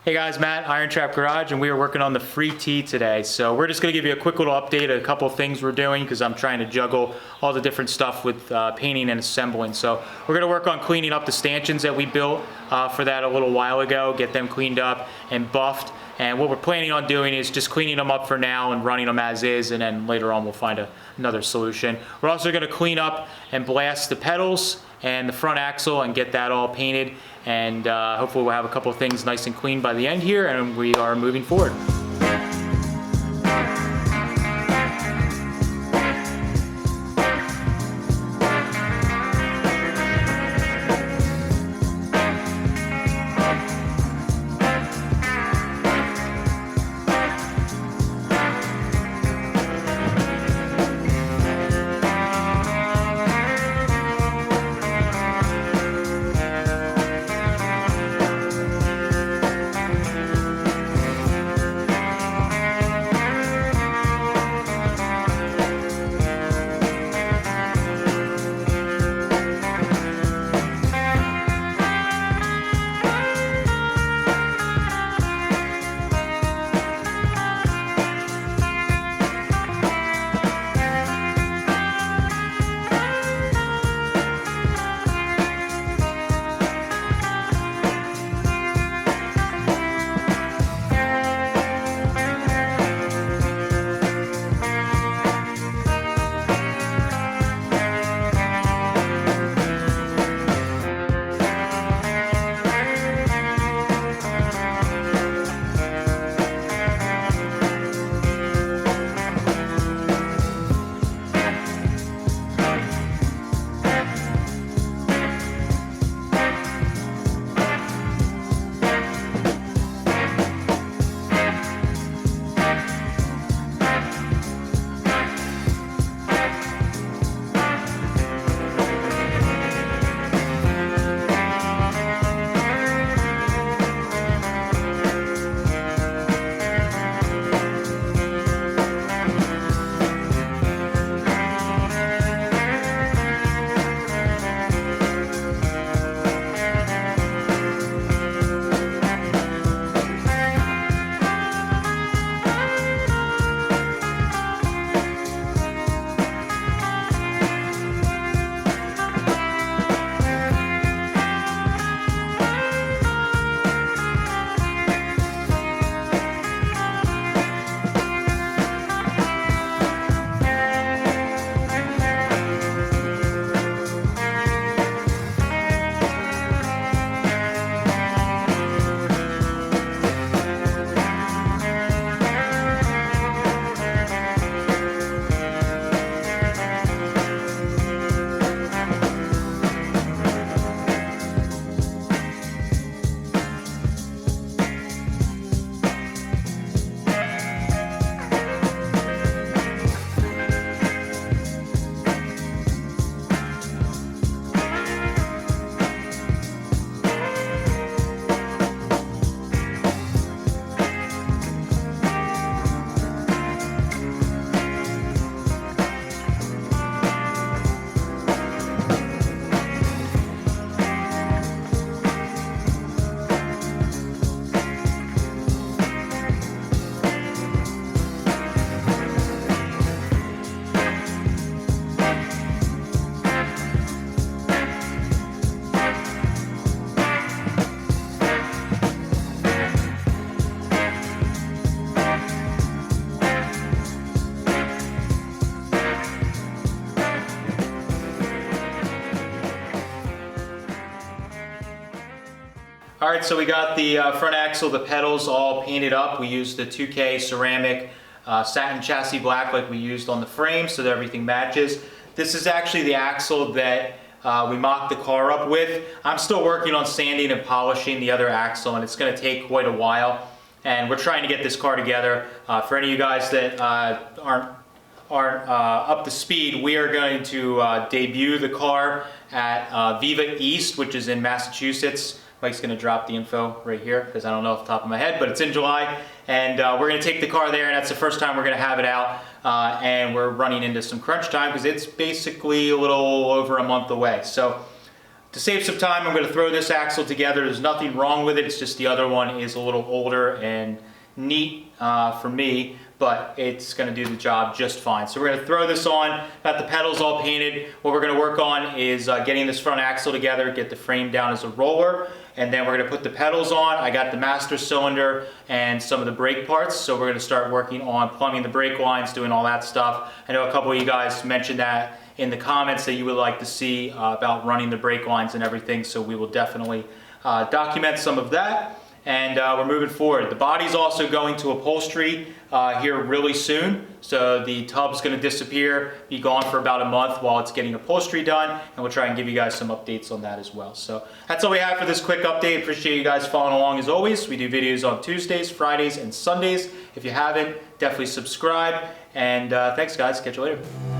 Hey guys, Matt, IronTrap Garage, and we are working on the free tee today. So we're just going to give you a quick little update, a couple of things we're doing because I'm trying to juggle all the different stuff with painting and assembling. So we're going to work on cleaning up the stanchions that we built for that a little while ago, get them cleaned up and buffed. And what we're planning on doing is just cleaning them up for now and running them as is, and then later on we'll find another solution. We're also going to clean up and blast the pedals and the front axle and get that all painted, and hopefully we'll have a couple of things nice and clean by the end here, and we are moving forward. All right, so we got the front axle, the pedals all painted up. We used the 2K ceramic satin chassis black like we used on the frame so that everything matches. This is actually the axle that we mocked the car up with. I'm still working on sanding and polishing the other axle, and it's going to take quite a while. And we're trying to get this car together. For any of you guys that aren't up to speed, we are going to debut the car at Viva East, which is in Massachusetts. Mike's going to drop the info right here because I don't know off the top of my head, but it's in July, and we're going to take the car there, and that's the first time we're going to have it out, and we're running into some crunch time because it's basically a little over a month away. So To save some time, I'm going to throw this axle together. There's nothing wrong with it, it's just the other one is a little older and neat for me, but it's going to do the job just fine. So we're going to throw this on, got the pedals all painted. What we're going to work on is getting this front axle together, get the frame down as a roller, and then we're going to put the pedals on. I got the master cylinder and some of the brake parts, so we're going to start working on plumbing the brake lines, doing all that stuff. I know a couple of you guys mentioned that in the comments that you would like to see about running the brake lines and everything, so we will definitely document some of that. And we're moving forward. The body's also going to upholstery here really soon. So the tub's going to disappear, be gone for about a month while it's getting upholstery done, and we'll try and give you guys some updates on that as well. So that's all we have for this quick update. Appreciate you guys following along as always. We do videos on Tuesdays, Fridays, and Sundays. If you haven't, definitely subscribe. And thanks guys, catch you later.